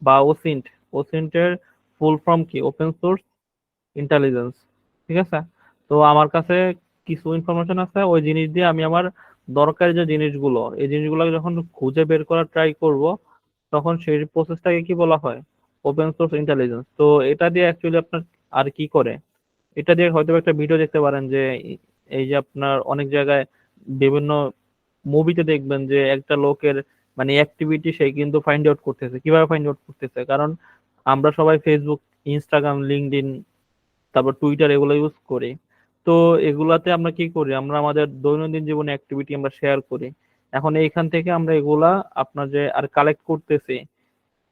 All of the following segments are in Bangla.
বা ওসিন্ট। ওসিন্টের ফুল ফর্ম কি? Open source intelligence. ঠিক আছে? তো আমার কাছে কিছু ইনফরমেশন আছে, ওই জিনিস দিয়ে আমি আমার দরকারি যে জিনিসগুলো, এই জিনিসগুলো যখন খুঁজে বের করার ট্রাই করব, তখন সেই প্রসেসটাকে কি বলা হয়? Open source intelligence. তো এটা দিয়ে অ্যাকচুয়ালি আপনার আর কি করে, এটা দিয়ে হয়তো একটা ভিডিও দেখতে পারেন যে এই যে আপনার অনেক জায়গায় বিভিন্ন মুভিতে দেখবেন যে একটা লোকের মানে অ্যাক্টিভিটি সে কিন্তু ফাইন্ড আউট করতেছে। কিভাবে ফাইন্ড আউট করতেছে? কারণ আমরা সবাই ফেসবুক, ইনস্টাগ্রাম, লিঙ্কডইন, তারপর টুইটার এগুলো ইউজ করি। তো এগুলাতে আমরা কি করি, আমরা আমাদের দৈনন্দিন জীবনে অ্যাক্টিভিটি আমরা শেয়ার করি। এখন এইখান থেকে আমরা এগুলা আপনার যে আর কালেক্ট করতেছি,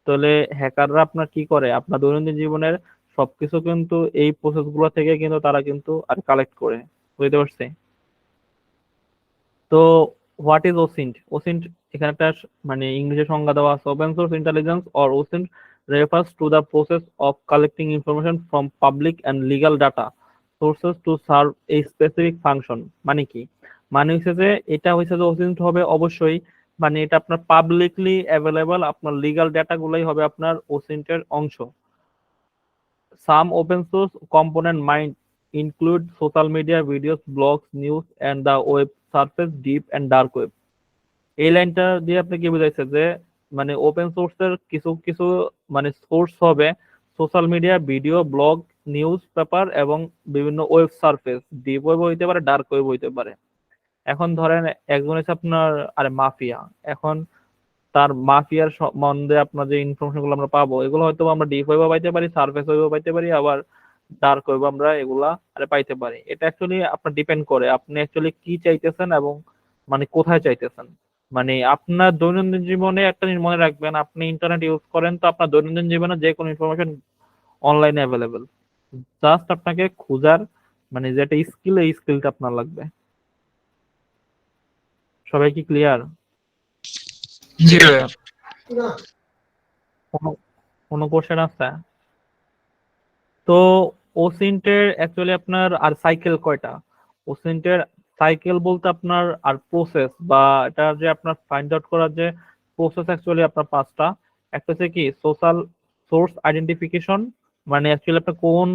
তাহলে হ্যাকাররা আপনার কি করে, আপনার দৈনন্দিন জীবনের সবকিছু কিন্তু এই প্রসেস গুলো থেকে কিন্তু তারা কিন্তু আর কালেক্ট করে। বুঝতে পারছি? তো হোয়াট ইজ ওসিন্ট? ওসিন্ট এখানে একটা মানে ইংরেজি সংজ্ঞা দেওয়া আছে, open source intelligence or OSINT refers to the process of collecting information from public and legal data sources to serve a specific function। মানে কি? মানে হচ্ছে যে এটা হচ্ছে যে ওসিন্ট হবে অবশ্যই, মানে এটা আপনার পাবলিকলি অ্যাভেলেবল, আপনার লিগাল ডেটা গুলাই হবে আপনার ওসিন্টের অংশ। Some open source component might include social media, videos, blogs, news, and the web surface, deep and dark web। এই লাইনটা দিয়ে আপনি কি বুঝাইছে যে মানে ওপেন সোর্সের কিছু কিছু মানে সোর্স হবে social media, video, blog, news paper এবং বিভিন্ন ওয়েব সারফেস। ডিপ ওয়েব হইতে পারে, ডার্ক ওয়েব হইতে পারে। এখন ধরেন একজন হচ্ছে আপনার আরে মাফিয়া, এখন তার মাফিয়ার সম্বন্ধে আপনার যে ইনফরমেশন গুলো আমরা পাবো, এগুলো হয়তো আমরা ডিপ ওয়েবও পাইতে পারি, সারফেস ওয়েবও পাইতে পারি, আবার ডার্ক ওয়েব আমরা এগুলা আরে পাইতে পারি। এটা অ্যাকচুয়ালি আপনার ডিপেন্ড করে আপনি অ্যাকচুয়ালি কি চাইতেছেন এবং মানে কোথায় চাইতেছেন। মানে আপনার দৈনন্দিন জীবনে একটা জিনিস মনে রাখবেন, আপনি ইন্টারনেট ইউজ করেন, তো আপনার দৈনন্দিন জীবনে যে কোনো ইনফরমেশন অনলাইনে অ্যাভেলেবেল। জাস্ট আপনাকে খোঁজার মানে যেটা স্কিল, এই স্কিলটা আপনার লাগবে। সবাই কি ক্লিয়ার? জি ভাইয়া। কোনো কোনো কোশ্চেন আছে? তো ওসিন্টের অ্যাকচুয়ালি আপনার আর সাইকেল কয়টা? ওসিন্টের সাইকেল বলতে আপনার আর প্রসেস বা এটা যে আপনার ফাইন্ড আউট করার যে প্রসেস অ্যাকচুয়ালি আপনার পাঁচটা। একটা হচ্ছে কি সোশ্যাল সোর্স আইডেন্টিফিকেশন, মানে অ্যাকচুয়ালি আপনি কোন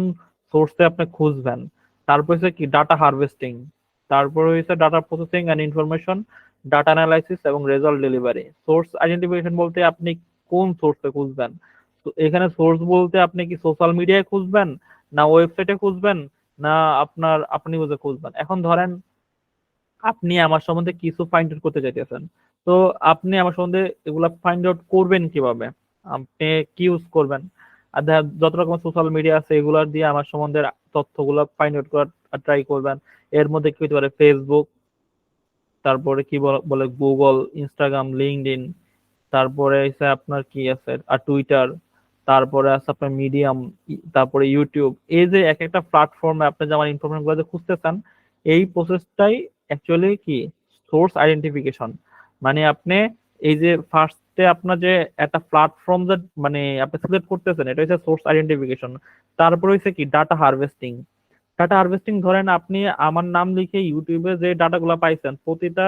সোর্সে আপনি খুঁজবেন। তারপর হচ্ছে কি ডাটা হারভেস্টিং, তারপর হচ্ছে data processing and information, data analysis এবং রেজাল্ট ডেলিভারি। সোর্স আইডেন্টিফিকেশন বলতে আপনি কোন সোর্সে খুঁজবেন। তো এখানে সোর্স বলতে আপনি কি সোশ্যাল মিডিয়ায় খুঁজবেন, না ওয়েবসাইটে খুঁজবেন, না আপনার আপনি বুঝে খুঁজবেন। এখন ধরেন আপনি আমার সম্বন্ধে কিছু ফাইন্ড আউট করতে চাইতেছেন, তো আপনি আমার সম্বন্ধে এগুলা ফাইন্ড আউট করবেন কিভাবে? আপনি কি ইউজ করবেন? আর যত রকম সোশ্যাল মিডিয়া আছে এগুলা দিয়ে আমার সম্বন্ধে তথ্যগুলো ফাইন্ড আউট করার ট্রাই করবেন। এর মধ্যে কি হতে পারে? ফেসবুক, তারপরে কি বলে গুগল, ইনস্টাগ্রাম, লিঙ্কডইন, তারপরে হচ্ছে আপনার কি আছে আর টুইটার, তারপরে আছে আপনার মিডিয়াম, তারপরে ইউটিউব। এই যে এক একটা প্ল্যাটফর্মে আপনি যে আমার ইনফরমেশন গুলো যে খুঁজতেছেন, এই প্রসেসটাই অ্যাকচুয়ালি কি সোর্স আইডেন্টিফিকেশন। মানে আপনি এই যে ফার্স্টে আপনার যে একটা প্ল্যাটফর্ম যে মানে আপনি সিলেক্ট করতেছেন, এটা হচ্ছে সোর্স আইডেন্টিফিকেশন। তারপরে হচ্ছে কি ডাটা হারভেস্টিং। ডাটা হারভেস্টিং ধরেন আপনি আমার নাম লিখে ইউটিউবে যে ডাটাগুলো পাইছেন, প্রতিটা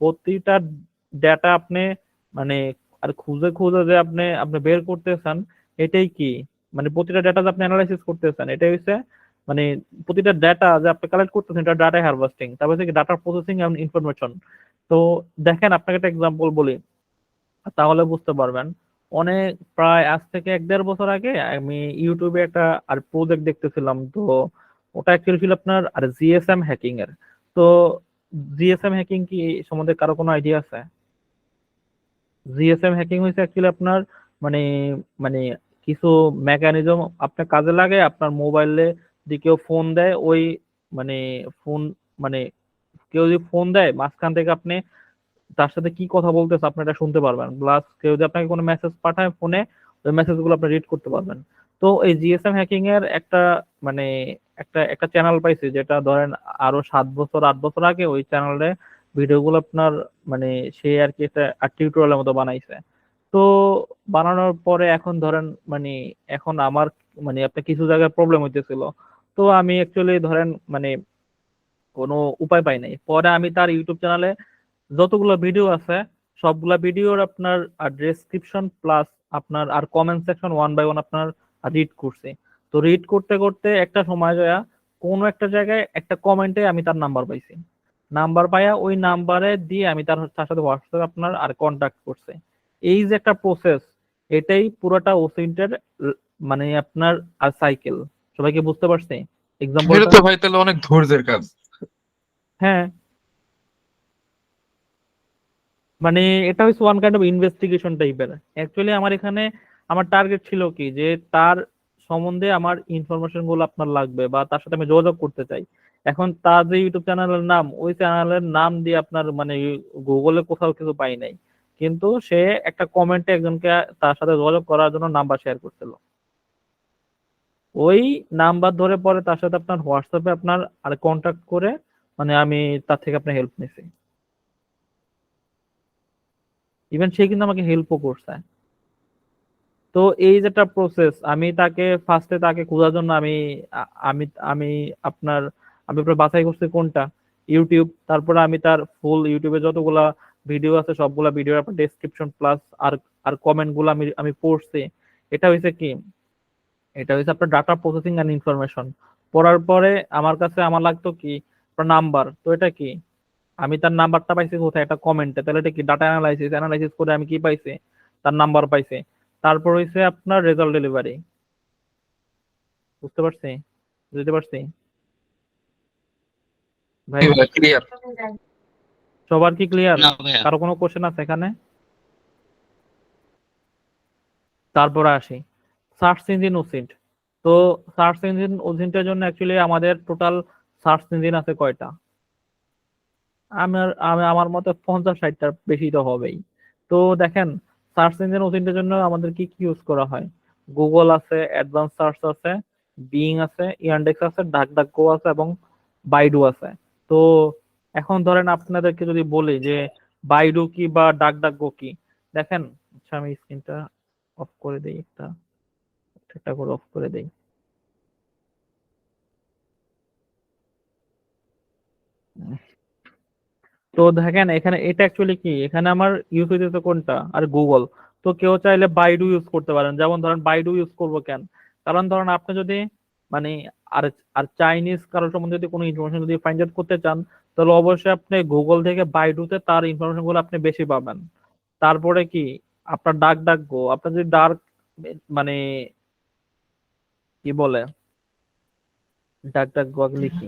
প্রতিটা ডেটা আপনি মানে আর খুঁজে খুঁজে যে আপনি আপনি বের করতেছেন, এটাই কি মানে প্রতিটা ডেটা যে আপনি অ্যানালাইসিস করতেছেন, এটাই হচ্ছে মানে প্রতিটা ডেটা যে আপনি কালেক্ট করতেছেন এটা ডাটা হারভেস্টিং। তারপর হচ্ছে ডাটা প্রসেসিং এন্ড ইনফরমেশন। তো দেখেন আপনাকে একটা এক্সাম্পল বলি, তাহলে বুঝতে পারবেন। অনেক প্রায় আজ থেকে 1-1.5 বছর আগে আমি ইউটিউবে একটা আর প্রজেক্ট দেখতেছিলাম। তো ওটা অ্যাকচুয়ালি ছিল আপনার আর জিএসএম হ্যাকিং এর। তো জিএসএম হ্যাকিং কি সম্বন্ধে কারো কোনো আইডিয়া আছে? জিএসএম হ্যাকিং হয়েছে অ্যাকচুয়ালি আপনার মানে মানে কিছু মেকানিজম আপনার কাজে লাগে, আপনার মোবাইলে যদি কেউ ফোন দেয়, ওই মানে ফোন মানে কেউ যদি ফোন দেয় মাঝখান থেকে আপনি তার সাথে কি কথা বলতেছে আপনি এটা শুনতে পারবেন, প্লাস কেউ যদি আপনাকে কোনো মেসেজ পাঠায় ফোনে, ওই মেসেজ গুলো আপনি রিড করতে পারবেন। তো এই জিএসএম হ্যাকিং এর একটা মানে একটা একটা চ্যানেল পাইছি, যেটা ধরেন আরো 7-8 বছর আগে ওই চ্যানেলে ভিডিও গুলো আপনার মানে সে আর কি একটা টিউটোরিয়ালের মতো বানাইছে। তো বানানোর পরে এখন ধরেন মানে এখন আমার মানে আপনার কিছু জায়গায় প্রবলেম হইতেছিল। তো আমি অ্যাকচুয়ালি ধরেন মানে কোনো উপায় পাই নাই, পরে আমি তার ইউটিউব চ্যানেলে যতগুলো ভিডিও আছে সবগুলা ভিডিওর আপনার ডেসক্রিপশন প্লাস আপনার আর comment section one by one আপনার রিড করছি। তো রিড করতে করতে একটা সময় যায় কোনো একটা জায়গায় একটা কমেন্টে আমি তার নাম্বার পাইছি। নাম্বার পাইয়া ওই নাম্বারে দিয়ে আমি তার সাথে হোয়াটসঅ্যাপে আপনার আর কন্ট্যাক্ট করছে। এই যে একটা প্রসেস, এটাই পুরোটা ওসিন্টের মানে আপনার আর সাইকেল। সবাইকে বুঝতে পারছি এটা এক্সাম্পলটা? তো ভাই তাহলে অনেক ধৈর্যের কাজ। হ্যাঁ, মানে এটা হচ্ছে ওয়ান কাইন্ড অফ ইনভেস্টিগেশন টাইপের। অ্যাকচুয়ালি আমার এখানে আমার টার্গেট ছিল কি, যে তার সম্বন্ধে আমার ইনফরমেশন গুলো আপনার লাগবে বা তার সাথে আমি যোগাযোগ করতে চাই। এখন তার যে ইউটিউব চ্যানেলের নাম, ওই চ্যানেলের নাম দিয়ে আপনার মানে গুগলে কোথাও কিছু পাই নাই, কিন্তু সে একটা কমেন্টে একজনকে তার সাথে যোগাযোগ করার জন্য নাম্বার শেয়ার করছিল। ওই নাম্বার ধরে পরে তার সাথে আপনার হোয়াটসঅ্যাপে আপনার আর কন্ট্যাক্ট করে মানে আমি তার থেকে আপনার হেল্প নিছি। ইভেন সে কিন্তু আমাকে হেল্পও করছে। তো এই যেটা প্রসেস, আমি তাকে ফার্স্টে তাকে খোঁজার জন্য আমি আ- আমি আমি আপনার আমি আপনার বাছাই করছি কোনটা, ইউটিউব। তারপরে আমি তার ফুল ইউটিউবে যতগুলা ভিডিও আছে সবগুলা ভিডিওর আপনার ডেসক্রিপশন প্লাস আর আর কমেন্ট গুলো আমি আমি পড়ছি। এটা হয়েছে কি, এটা হচ্ছে আপনার ডাটা প্রসেসিং এন্ড ইনফরমেশন। পড়ার পরে আমার কাছে আমার লাগতো কি আপনার নাম্বার। তো এটা কি, আমি তার নাম্বারটা পাইছি কোথায়, একটা কমেন্টে। তাহলে এটা কি ডাটা অ্যানালাইসিস অ্যানালাইসিস করে আমি কি পাইছি, তার নাম্বার পাইছি। তারপর হইছে আপনার রেজাল্ট ডেলিভারি। বুঝতে পারছি? বুঝতে পারছি ভাই? ক্লিয়ার। সবার কি ক্লিয়ার? না ভাইয়া। কারো কোনো কোশ্চেন আছে এখানে? তারপরে আসি সার্চ ইঞ্জিন ওসিন্ট। তো সার্চ ইঞ্জিন ওসিন্টের জন্য অ্যাকচুয়ালি আমাদের টোটাল সার্চ ইঞ্জিন আছে কয়টা? আমার মতে 50-60টার বেশি তো হবেই। তো দেখেন, সার্চ ইঞ্জিন ওসিন্টের জন্য আমাদের কি কি ইউজ করা হয়? গুগল আছে, অ্যাডভান্স সার্চ আছে, বিং আছে, ইয়ান্ডেক্স আছে, ডাকডাকগো আছে এবং বাইডু আছে। তো এখন ধরেন আপনাদেরকে যদি বলি যে বাইডু কি বা ডাকডাকগো কি, দেখেন। আচ্ছা, আমি স্ক্রিনটা অফ করে দিই, একটা করে অফ করে দিই। তো দেখেন এখানে এটা অ্যাকচুয়ালি কি, এখানে আমার ইউজ হইতেছে কোনটা, আর গুগল। তো কেউ চাইলে বাইডু ইউজ করতে পারেন। যেমন ধরেন বাইডু ইউজ করবো কেন, কারণ ধরেন আপনি যদি মানে আর আর চাইনিজ কারোর সম্বন্ধে যদি কোনো ইনফরমেশন যদি ফাইন্ড আউট করতে চান, তাহলে অবশ্যই আপনি গুগল থেকে বাইডুতে তার ইনফরমেশন গুলো আপনি বেশি পাবেন। তারপরে কি, আপনার ডাক ডাক গো, আপনার যদি ডার্ক মানে কি বলে, ডাক ডাক গো লিখি।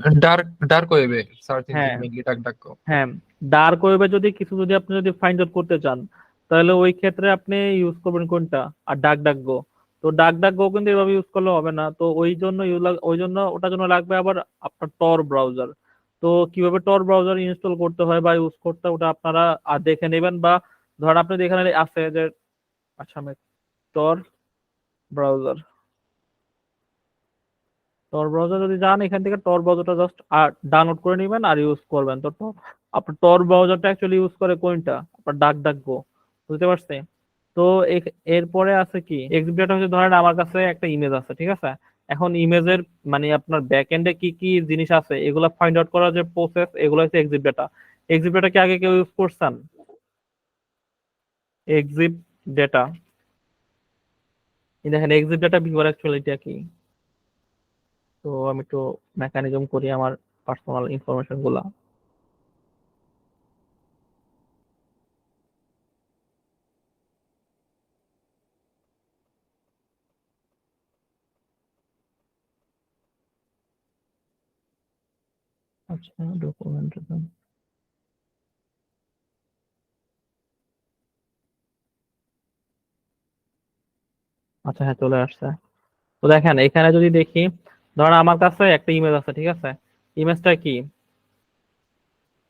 ডার্ক ওয়েবে সার্চ ইঞ্জিন হ্যাঁ, মেইনলি ডাক ডাক। হ্যাঁ, ডার্ক ওয়েবে যদি কিছু যদি আপনি যদি ফাইন্ড আউট করতে চান, তাহলে ওই ক্ষেত্রে আপনি ইউজ করবেন কোনটা, আর ডাক ডাক গো। তো ডাক ডাক গো কিন্তু এভাবে ইউজ করলে হবে না। তো ওই জন্য ওটার জন্য লাগবে আবার আপনার টর ব্রাউজার। তো কিভাবে টর ব্রাউজার ইনস্টল করতে হয় বা ইউজ করতে হয় ওটা আপনারা আর দেখে নেবেন, বা ধরেন আপনাদের এখানে আছে যে, আচ্ছা আমি টর ব্রাউজার, টর ব্রাউজার যদি যান, এখান থেকে টর ব্রাউজারটা জাস্ট ডাউনলোড করে নেবেন আর ইউজ করবেন। তো আপনার টর ব্রাউজারটা অ্যাকচুয়ালি ইউজ করে কোনটা, আপনার ডাক ডাক গো। বুঝতে পারছে? তো এরপরে আছে কি, এক্সিবিট হচ্ছে ধরেন আমার কাছে একটা ইমেজ আছে, ঠিক আছে। এখন ইমেজের মানে আপনার ব্যাক এন্ডে কি কি জিনিস আছে এগুলা ফাইন্ড আউট করার যে প্রসেস, এগুলো হচ্ছে এক্সিপ ডাটা। এক্সিপ ডাটা কি আগে কেউ ইউজ করছেন? এক্সিপ ডেটা, দেখেন এক্সিপ ডাটা ভিউয়ার অ্যাকচুয়ালিটা কি। তো আমি একটু মেকানিজম করি আমার পার্সোনাল ইনফরমেশন গুলা। আচ্ছা, ডকুমেন্ট। আচ্ছা, হ্যাঁ, চলে আসছে। তো দেখেন এখানে যদি দেখি, ধরেন আমার কাছে একটা ইমেজ আছে, ঠিক আছে। ইমেজটা কি,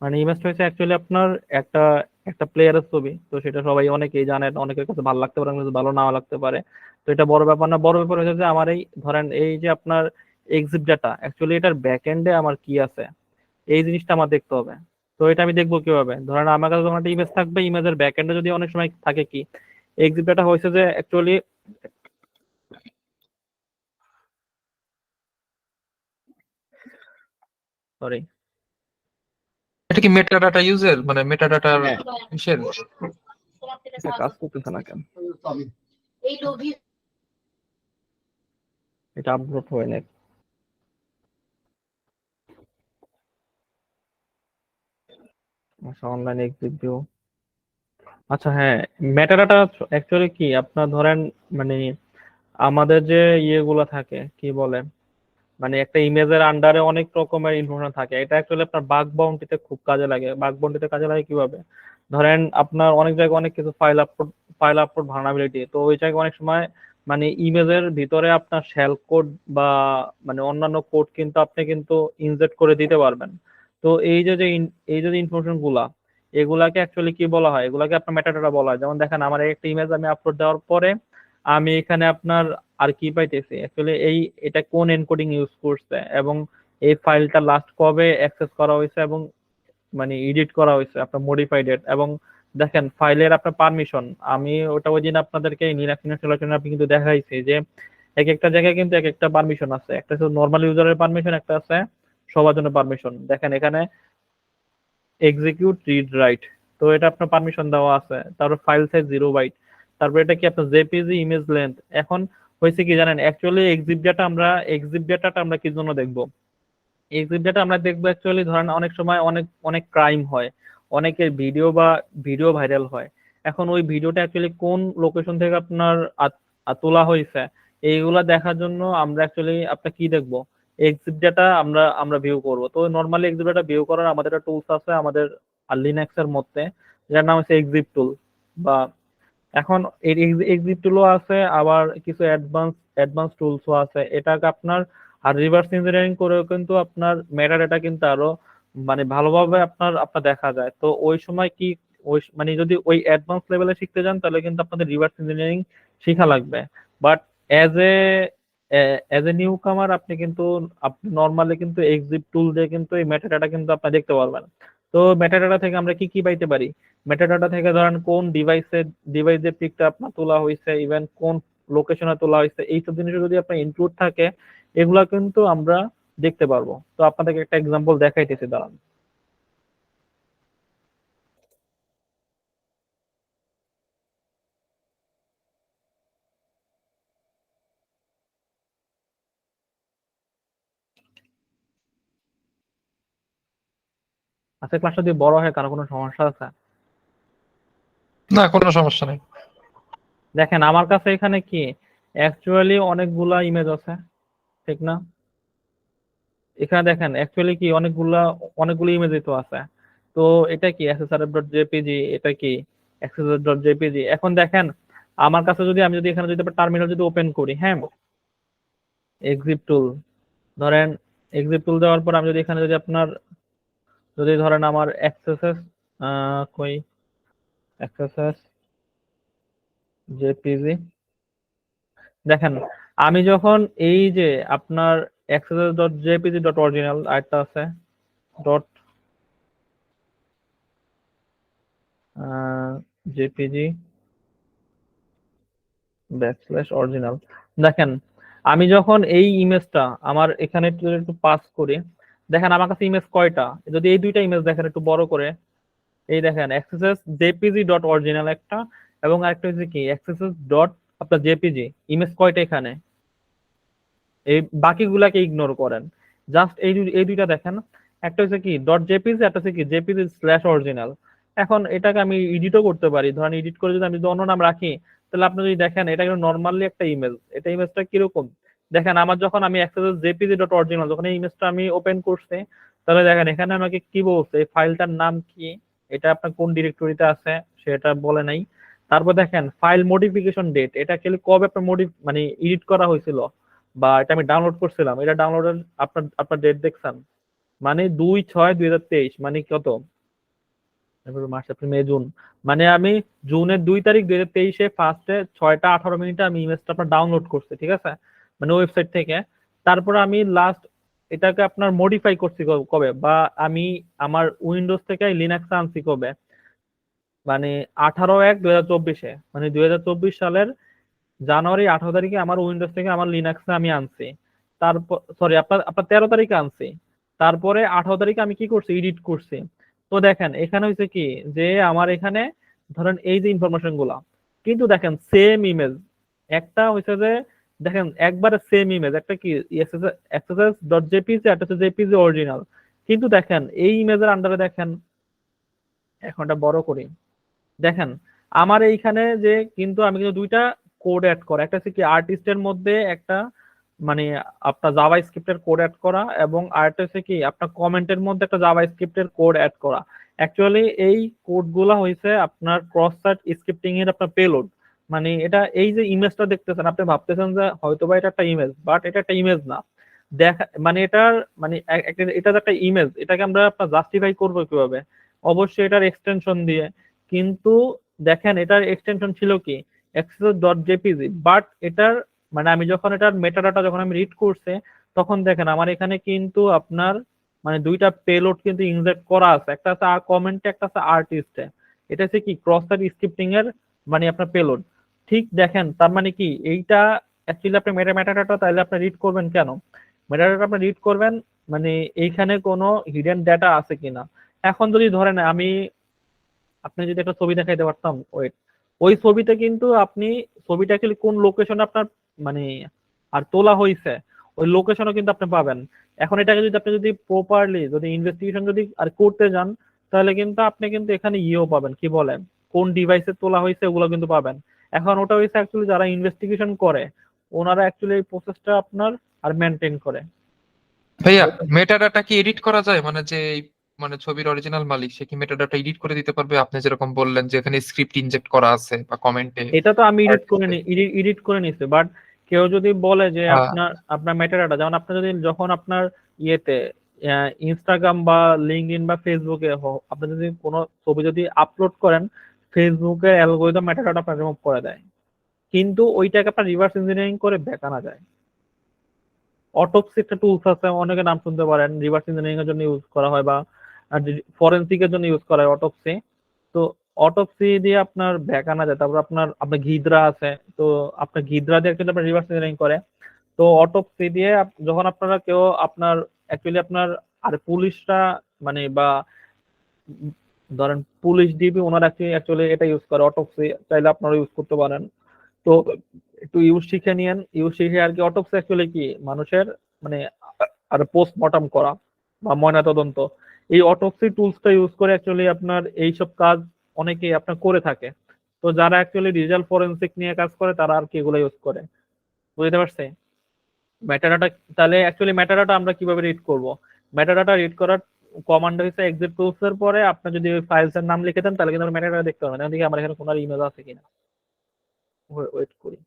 মানে ইমেজটা হচ্ছে অ্যাকচুয়ালি আপনার একটা একটা প্লেয়ারের ছবি। তো সেটা সবাই অনেকেই জানেন, অনেকের কাছে ভালো লাগতে পারে, অনেকের কাছে ভালো নাও লাগতে পারে। তো এটা বড় ব্যাপার না। বড় ব্যাপার হচ্ছে যে আমার এই ধরেন এই যে আপনার এক্সিট ডাটা, অ্যাকচুয়ালি এটার ব্যাক এন্ডে আমার কি আছে, এই জিনিসটা আমার দেখতে হবে। তো এটা আমি দেখবো কিভাবে, ধরেন আমার কাছে যখন একটা ইমেজ থাকবে, ইমেজের ব্যাক এন্ডে যদি অনেক সময় থাকে কি, এক্সিট ডাটা হয়েছে যে অ্যাকচুয়ালি, সরি, এটা কি মেটা ডাটা ইউজের মানে মেটা ডাটার হ্যাঁ। কিসের? কাজ করতেছে না কেন? এটা আপলোড হয় না। আচ্ছা, অনলাইন এক্সিট ভিউ। আচ্ছা হ্যাঁ, মেটাডাটা অ্যাকচুয়ালি কি আপনার ধরেন মানে আমাদের যে ইয়েগুলো থাকে কি বলে, মানে একটা ইমেজের আন্ডারে অনেক রকমের ইনফরমেশন থাকে, এটা অ্যাকচুয়ালি আপনার বাগ বাউন্টিতে খুব কাজে লাগে। বাগ বাউন্টিতে কাজে লাগে কিভাবে, ধরেন আপনার অনেক জায়গায় অনেক কিছু ফাইল আপলোড ভালনারেবিলিটি, তো ওই জায়গায় অনেক সময় মানে ইমেজের ভিতরে আপনার শেল কোড বা মানে অন্যান্য কোড কিন্তু আপনি কিন্তু ইনজেক্ট করে দিতে পারবেন। তো এই যে ইনফরমেশন গুলা, এগুলাকে অ্যাকচুয়ালি কি বলা হয়, এগুলাকে আপনার মেটাডাটা বলা হয়। যেমন দেখেন আমার একটা ইমেজ আমি আপলোড দেওয়ার পরে আমি এখানে আপনার আর কি পাইতেছি অ্যাকচুয়ালি এটা কোন এনকোডিং ইউজ করছে, এবং এই ফাইলটা লাস্ট কবে অ্যাক্সেস করা হয়েছে, এবং মানে এডিট করা হয়েছে আপনার মডিফাইড এড, এবং দেখেন ফাইলের আপনার পারমিশন। আমি ওটা ওই দিন আপনাদেরকে লিনাক্স ইনস্টলেশনে আপনি কিন্তু দেখাইছি যে এক একটা জায়গায় কিন্তু এক একটা পারমিশন আছে, একটা হচ্ছে নর্মাল ইউজারের পারমিশন, একটা আছে সবার জন্য পারমিশন। দেখেন এখানে এক্সিকিউট রিড রাইট, তো এটা আপনার পারমিশন দেওয়া আছে। তারপর ফাইল সাইজ 0 বাইট, তারপর এটা কি আপনার জেপিজি ইমেজ লেন্থ। এখন হয়েছে কি জানেন, অ্যাকচুয়ালি এক্সিপ ডাটাটা আমরা কি জন্য দেখবো, এক্সিট ডাটা আমরা দেখবো অ্যাকচুয়ালি ধরেন অনেক সময় অনেক অনেক ক্রাইম হয়, অনেকের ভিডিও ভাইরাল হয়। এখন ওই ভিডিওটা অ্যাকচুয়ালি কোন লোকেশন থেকে আপনার তোলা হয়েছে, এইগুলা দেখার জন্য আমরা অ্যাকচুয়ালি আপনার কি দেখবো, এক্সিট ডাটা আমরা ভিউ করব। তো নর্মালি এক্সিট ডাটা ভিউ করার আমাদের একটা টুলস আছে আমাদের লিনাক্স এর মধ্যে, যার নাম হচ্ছে এক্সিট টুল। বা এখন এই এক্সিট টুলও আছে, আবার কিছু অ্যাডভান্স টুলসও আছে। এটাকে আপনার আর রিভার্স ইঞ্জিনিয়ারিং করেও কিন্তু আপনার মেটা ডেটা কিন্তু আরো মানে ভালোভাবে আপনার দেখা যায়। তো ওই সময় কি ওই মানে যদি ওই অ্যাডভান্স লেভেলে শিখতে যান তাহলে কিন্তু আপনাদের রিভার্স ইঞ্জিনিয়ারিং শিখা লাগবে। বাট এজ এ নিউ কামার আপনি কিন্তু আপনি নর্মালি কিন্তু এক্সিট টুল দিয়ে কিন্তু এই মেটা ডেটা কিন্তু আপনি দেখতে পারবেন। তো মেটা ডেটা থেকে আমরা কি কি পাইতে পারি, মেটাডাটা থেকে ধরেন কোন ডিভাইসের পিকটা আপনার তোলা হয়েছে, ইভেন কোন লোকেশনে তোলা হয়েছে, এইসব জিনিস যদি আপনার ইনক্লুড থাকে এগুলা কিন্তু আমরা দেখতে পারবো। তো আপনাদেরকে একটা এক্সাম্পল দেখাইতেছি, দাঁড়ান। আচ্ছা, ক্লাসটা যদি বড় হয় কারো কোনো সমস্যা আছে? না, কোনো সমস্যা নেই। দেখেন আমার কাছে এখানে কি অ্যাকচুয়ালি অনেকগুলা ইমেজ আছে, ঠিক না? এখানে দেখেন অ্যাকচুয়ালি কি অনেকগুলো ইমেজই তো আছে। তো এটা কি SSRF.jpg, এটা কি accessor.jpg। এখন দেখেন আমার কাছে যদি আমি যদি এখানে যদি টার্মিনাল যদি ওপেন করি, হ্যাঁ, এক্সিট টুল ধরেন, এক্সিট টুল দেওয়ার পর আমি যদি এখানে যদি আপনার যদি ধরেন আমার এক্সএসএস কই এক্সএসএস জেপিজি, দেখেন আমি যখন এই যে আপনার access.jpg.original আরেকটা আছে ডট জেপিজি \অরিজিনাল, দেখেন আমি যখন এই ইমেজটা আমার এখানে একটু একটু পাস করি, দেখেন আমার কাছে ইমেজ কয়টা, যদি এই দুইটা ইমেজ দেখেন একটু বড় করে, এই দেখেন এক্সএসএস জেপিজি ডট অরিজিনাল একটা, এবং আরেকটা হচ্ছে কি এক্সএসএস ডট আপনার জেপিজি, ইমেজ কয়টা এখানে, এই বাকিগুলাকে ইগনোর করেন, জাস্ট এই দুইটা দেখেন। একটা হচ্ছে কি ডট জেপিজি, একটা হচ্ছে কি জেপিজি স্ল্যাশ অরিজিনাল। এখন এটাকে আমি এডিটও করতে পারি, ধরেন এডিট করে যদি আমি যদি অন্য নাম রাখি, তাহলে আপনি যদি দেখেন এটা কিন্তু নর্মালি একটা ইমেজ, এটা ইমেজটা কিরকম, দেখেন আমার যখন আমি এক্সএসএস জেপিজি ডট অরিজিনাল যখন এই ইমেজটা আমি ওপেন করছি, তাহলে দেখেন এখানে আমাকে কি বলছে, এই ফাইলটার নাম কি, এটা আপনার কোন ডিরেক্টরিতে আছে সেটা বলে নাই। তারপর দেখেন ফাইল মডিফিকেশন ডেট, এটা অ্যাকচুয়ালি কবে আপনার মানে এডিট করা হয়েছিল, বা এটা আমি ডাউনলোড করছিলাম, এটা ডাউনলোডের আপনার আপনার ডেট দেখছেন, মানে 2/6/2023, মানে কত, April March April May June, মানে আমি জুনের 2 তারিখ 2023 ফার্স্টে 6টা 18 মিনিটে আমি ইমেজটা আপনার ডাউনলোড করছি, ঠিক আছে, মানে ওয়েবসাইট থেকে। তারপর আমি লাস্ট এটাকে আপনার মডিফাই করছি কবে, বা আমি আমার উইন্ডোজ থেকে লিনাক্স আনছি কবে, মানে 18/1/2024, মানে 2024 সালের জানুয়ারি 18 তারিখে আমার উইন্ডোজ থেকে আমার লিনাক্সে আমি আনছি। তারপর সরি, আপনার আপনার 13 তারিখে আনছি। তারপরে 18 তারিখে আমি কি করছি, এডিট করছি। তো দেখেন এখানে হয়েছে কি, যে আমার এখানে ধরেন এই যে ইনফরমেশন গুলা, কিন্তু দেখেন সেম ইমেজ, একটা হচ্ছে যে দেখেন একবারে সেম ইমেজ, একটা কি এক্সএসএস ডট জেপিজি, একটা হচ্ছে জেপিজি অরিজিনাল। কিন্তু দেখেন এই ইমেজের আন্ডারে দেখেন, এখন এটা বড় করি, দেখেন আমার এইখানে যে কিন্তু আমি কিন্তু দুইটা কোড অ্যাড করা, একটা হচ্ছে কি আর্টিস্টের মধ্যে একটা মানে আপনার জাভা স্ক্রিপ্টের কোড অ্যাড করা, এবং আরেকটা হচ্ছে কি আপনার কমেন্টের মধ্যে একটা জাভা স্ক্রিপ্টের কোড অ্যাড করা। অ্যাকচুয়ালি এই কোডগুলো হয়েছে আপনার ক্রস সাইট স্ক্রিপ্টিং এর আপনার পেলোড। মানে এটা এই যে ইমেজটা দেখতেছেন, আপনি ভাবতেছেন যে হয়তোবা এটা একটা ইমেজ, বাট এটা একটা ইমেজ না। দেখা মানে এটার মানে এটা যে একটা ইমেজ, এটাকে আমরা আপনার জাস্টিফাই করবো কিভাবে? অবশ্যই এটার এক্সটেনশন দিয়ে। কিন্তু দেখেন এটার এক্সটেনশন ছিল কি এক্সেস ডট জেপিজি, বাট এটার মানে আমি যখন এটার মেটাডাটা যখন আমি রিড করছে, তখন দেখেন আমার এখানে কিন্তু আপনার মানে দুইটা পেলোড কিন্তু ইনজেক্ট করা আছে, একটা আছে কমেন্টে, একটা আছে আর্টিস্টে। এটা হচ্ছে কি ক্রস সাইট স্ক্রিপ্টিং এর মানে আপনার পেলোড। ঠিক দেখেন তার মানে কি এইটা অ্যাকচুয়ালি আপনি মেটাডাটা তাহলে আপনি রিড করবেন কেন? মেটাডাটা আপনি রিড করবেন মানে এইখানে কোনো হিডেন ডেটা আছে কিনা। এখন যদি ধরেন আমি আপনি যদি একটা ছবি দেখাইতে পারতাম, ওয়েট, ওই ছবিতে কিন্তু আপনি ছবিটা অ্যাকচুয়ালি কোন লোকেশনে আপনার মানে আর তোলা হয়েছে, ওই লোকেশনও কিন্তু আপনি পাবেন। এখন এটাকে যদি আপনি যদি প্রপারলি যদি ইনভেস্টিগেশন যদি আর করতে যান, তাহলে কিন্তু আপনি কিন্তু এখানে ইয়েও পাবেন, কি বলেন, কোন ডিভাইসে তোলা হয়েছে ওগুলো কিন্তু পাবেন। এখন ওটা হয়েছে অ্যাকচুয়ালি যারা ইনভেস্টিগেশন করে, ওনারা অ্যাকচুয়ালি এই প্রসেসটা আপনার আর মেনটেন করে। ভাইয়া, মেটাডাটা কি এডিট করা যায়? মানে যে মানে ছবির অরিজিনাল মালিক সে কি মেটাডাটা এডিট করে দিতে পারবে? আপনি যেরকম বললেন যে এখানে স্ক্রিপ্ট ইনজেক্ট করা আছে বা কমেন্টে। এটা তো আমি এডিট করে নিছি, বাট কেউ যদি বলে যে আপনার আপনার মেটাডাটা, যেমন আপনি যদি যখন আপনার ইয়েতে ইনস্টাগ্রাম বা লিঙ্কডইন বা ফেসবুকে আপনি যদি কোনো ছবি যদি আপলোড করেন, ফেসবুকের অ্যালগরিদম মেটাডাটা আপনার রিমুভ করে দেয়। কিন্তু ওইটাকে আপনার রিভার্স ইঞ্জিনিয়ারিং করে ব্যাক আনা যায়। অটোপসি একটা টুলস আছে, অনেকে নাম শুনতে পারেন, রিভার্স ইঞ্জিনিয়ারিং এর জন্য ইউজ করা হয়, বা ফরেনসিক এর জন্য ইউজ করা হয় অটোপসি। তো অটোপসি দিয়ে আপনার ব্যাক আনা যায়। তারপর আপনার আপনার ঘিদরা আছে, তো আপনার ঘিদরা দিয়ে কিন্তু আপনার রিভার্স ইঞ্জিনিয়ারিং করে। তো অটোপসি দিয়ে যখন আপনারা কেউ আপনার অ্যাকচুয়ালি আপনার আর পুলিশরা মানে বা ধরেন পুলিশ ডিবি ওনারা অ্যাকচুয়ালি এটা ইউজ করে অটোপসি, চাইলে আপনারা ইউজ করতে পারেন। তো একটু ইউজ শিখে নিয়েন, ইউজ শিখে আর কি। অটোপসি অ্যাকচুয়ালি কি মানুষের মানে আর পোস্টমর্টম করা বা ময়নাতদন্ত, এই অটোপসি টুলসটা ইউজ করে অ্যাকচুয়ালি আপনার এইসব কাজ অনেকেই আপনার করে থাকে। তো যারা অ্যাকচুয়ালি ডিজিটাল ফরেনসিক নিয়ে কাজ করে তারা আর কি এগুলো ইউজ করে। বুঝতে পারছে? মেটাডাটা তাহলে অ্যাকচুয়ালি মেটাডাটা আমরা কিভাবে রিড করব? মেটাডাটা রিড করার কমান্ড হচ্ছে এক্সিট টুলস এর পরে আপনি যদি ওই ফাইলস এর নাম লিখে দেন, তাহলে কিন্তু মেটাডাটা দেখতে পাবেন। এদিকে আমার এখানে কোনো ইমেজ আছে কিনা, ওয়েট করি।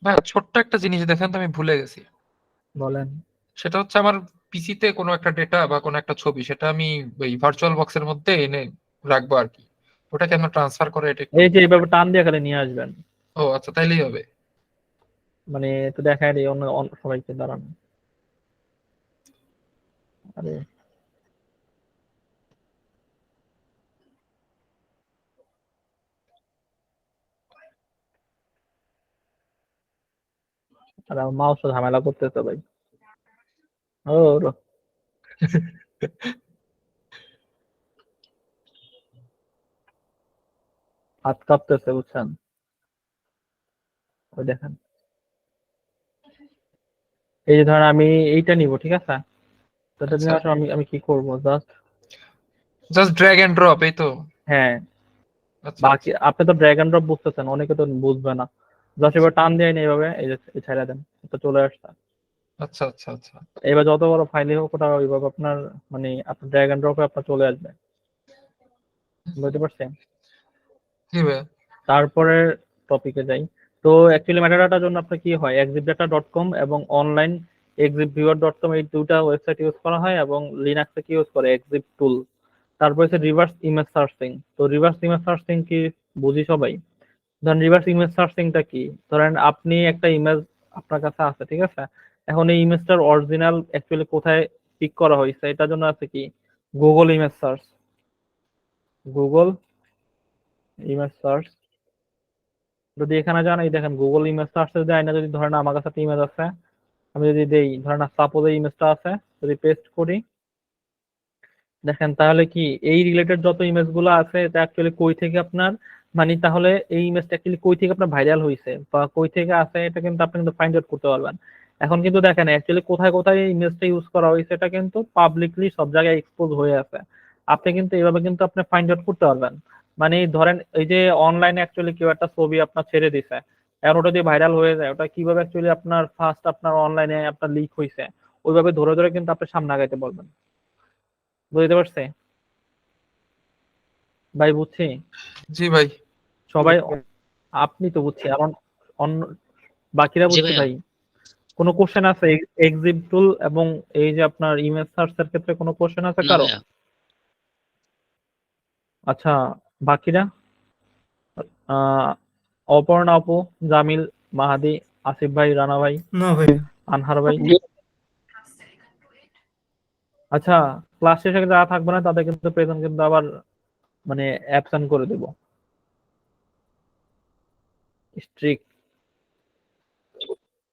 ভাই, ছোট্ট একটা জিনিস দেখেন তো, আমি ভুলে গেছি। বলেন। সেটা হচ্ছে আমার পিসিতে কোনো একটা ডেটা বা কোনো একটা ছবি, সেটা আমি ওই ভার্চুয়াল বক্সের মধ্যে এনে রাখবো আর কি। ওটাকে আমরা ট্রান্সফার করে এটা একটু। এই যে এইভাবে টান দিয়ে খালি নিয়ে আসবেন, ও আচ্ছা, তাইলেই হবে। মানে তো দেখায় দিই অন্য অন্য সবাইকে, দাঁড়ান। আরে আরে আমার মাউস ঝামেলা করতেছে ভাই। ও হাত কাঁপতেছে বুঝছেন, ওই দেখেন। এই যে ধরেন আমি এইটা নিব, ঠিক আছে? তো এটা আচ্ছা, নিয়ে আসলে আমি আমি কি করব just, just drag and drop, এই তো। হ্যাঁ, আচ্ছা বাকি আচ্ছা আপনি তো ড্র্যাগ এন্ড ড্রপ বুঝতেছেন, অনেকে তো বুঝবে না। জাস্ট এবার টান দিয়ে নিয়ে এইভাবে এই যে ছেড়ে দেন, তো চলে আসছে। আচ্ছা আচ্ছা আচ্ছা। এবার যত বড় ফাইলই হোক ওটা ওইভাবে আপনার মানে আপনার ড্র্যাগ এন্ড ড্রপে আপনার চলে আসবে। বুঝতে পারছেন? জি ভাই। তারপরে টপিকে যাই। তো অ্যাকচুয়ালি মেটাডাটার জন্য আপনার কি হয়, exipdata.com এবং অনলাইন exipviewer.com, এই দুটা ওয়েবসাইট ইউজ করা হয়, এবং লিনাক্সে কি ইউজ করে এক্সিপ টুল। তারপর হচ্ছে রিভার্স ইমেজ সার্চিং। তো রিভার্স ইমেজ সার্চিং কি বুঝি সবাই? ধরেন রিভার্স ইমেজ সার্চিংটা কি, ধরেন আপনি একটা ইমেজ আপনার কাছে আছে, ঠিক আছে? এখন এই ইমেজটার অরিজিনাল অ্যাকচুয়ালি কোথায় পিক করা হয়েছে, এটার জন্য আছে কি Google image search. Google image search যদি এখানে যান, এই দেখেন গুগল ইমেজ সার্চে যায় না, যদি ধরেন আমার কাছে একটা ইমেজ আছে, আমি যদি দেই ধরেন সাপোজ এই ইমেজটা আছে, যদি পেস্ট করি, দেখেন তাহলে কি এই রিলেটেড যত ইমেজ গুলো আছে এটা অ্যাকচুয়ালি কই থেকে আপনার মানে তাহলে এই ইমেজটা অ্যাকচুয়ালি কই থেকে আপনার ভাইরাল হয়েছে বা কই থেকে আসে এটা কিন্তু আপনি কিন্তু ফাইন্ড আউট করতে পারবেন। এখন কিন্তু দেখেন অ্যাকচুয়ালি কোথায় কোথায় এই ইমেজটা ইউজ করা হয়েছে এটা কিন্তু পাবলিকলি সব জায়গায় এক্সপোজ হয়ে আছে। আপনি কিন্তু এভাবে কিন্তু আপনি ফাইন্ড আউট করতে পারবেন। মানে ধরেন এই যে অনলাইনে অ্যাকচুয়ালি কেউ একটা ছবি আপনার ছেড়ে দিছে, এখন ওটা দিয়ে ভাইরাল হয়ে যায়, ওটা কিভাবে অ্যাকচুয়ালি আপনার ফার্স্ট আপনার অনলাইনে আপনার লিক হয়েছে ওইভাবে ধরে ধরে কিন্তু আপনি সামনে আগাইতে পারবেন। বুঝতে পারছে ভাই? বুঝছি জি ভাই। সবাই। আপনি তো বুঝছি আর অন্য বাকিরা জি বুঝছি ভাইয়া। ভাই। কোনো কোশ্চেন আছে এক্সিপ টুল এবং এই যে আপনার ইমেজ সার্চের ক্ষেত্রে কোনো কোশ্চেন আছে না কারো? ভাইয়া। আচ্ছা, বাকিরা আহ অপর্ণা আপু, জামিল, মাহাদি, আসিফ ভাই, রানা ভাই, না ভাই। আনহার ভাই। আচ্ছা, ক্লাস শেষে যারা থাকবে না তাদের কিন্তু প্রেজেন্ট কিন্তু আবার মানে অ্যাবসেন্ট করে দেব, স্ট্রিক্ট।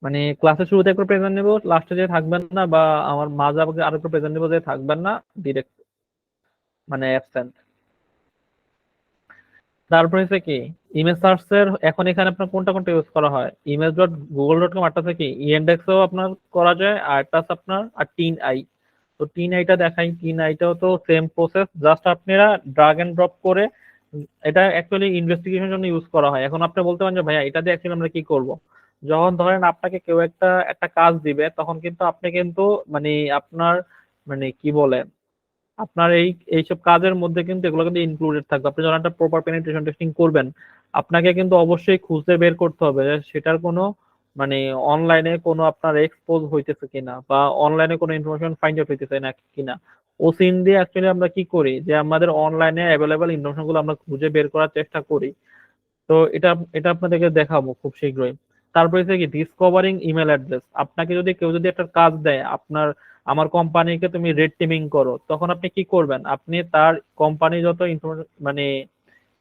মানে ক্লাসের শুরুতে একটু প্রেজেন্ট নেব, লাস্টে যে থাকবেন না বা আমার মাঝে আবার আরেকটু প্রেজেন্ট নেব, যে থাকবেন না ডিরেক্ট মানে অ্যাবসেন্ট। তারপরে হচ্ছে কি ইমেজ সার্চের এখন এখানে আপনার কোনটা কোনটা ইউজ করা হয়, image dot Google dot com, একটা আছে কি ইন্ডেক্সও আপনার করা যায়, আর একটা আছে আপনার আর টিন আই। তো টিন আইটা দেখাই, টিন আইটাও তো সেম প্রসেস, জাস্ট আপনারা ড্রাগ এন্ড ড্রপ করে এটা অ্যাকচুয়ালি ইনভেস্টিগেশনের জন্য ইউজ করা হয়। এখন আপনি বলতে পারেন যে ভাইয়া এটা দিয়ে অ্যাকচুয়ালি আমরা কি করব? যখন ধরেন আপনাকে কেউ একটা একটা কাজ দিবে তখন কিন্তু আপনি কিন্তু মানে আপনার মানে কি বলে আপনার এইসব কাজের মধ্যে কিন্তু এগুলো কিন্তু ইনক্লুডেড থাকবে। আপনি যখন একটা প্রপার পেনিট্রেশন টেস্টিং করবেন আপনাকে কিন্তু অবশ্যই খুঁজে বের করতে হবে যে সেটার কোনো মানে অনলাইনে কোনো আপনার এক্সপোজ হইতেছে কিনা বা অনলাইনে কোনো ইনফরমেশন ফাইন্ড আউট হইতেছে না কিনা। ওসিন দিয়ে অ্যাকচুয়ালি আমরা কি করি যে আমাদের অনলাইনে অ্যাভেলেবল ইনফরমেশন গুলো আমরা খুঁজে বের করার চেষ্টা করি। তো এটা এটা আপনাদেরকে দেখাবো খুব শীঘ্রই। তারপরে হচ্ছে কি ডিসকভারিং ইমেল অ্যাড্রেস। আপনাকে যদি কেউ যদি একটা কাজ দেয় আপনার আমার কোম্পানিকে তুমি রেড টিমিং করো, তখন আপনি কি করবেন? আপনি তার কোম্পানি যত ইনফরমেশন মানে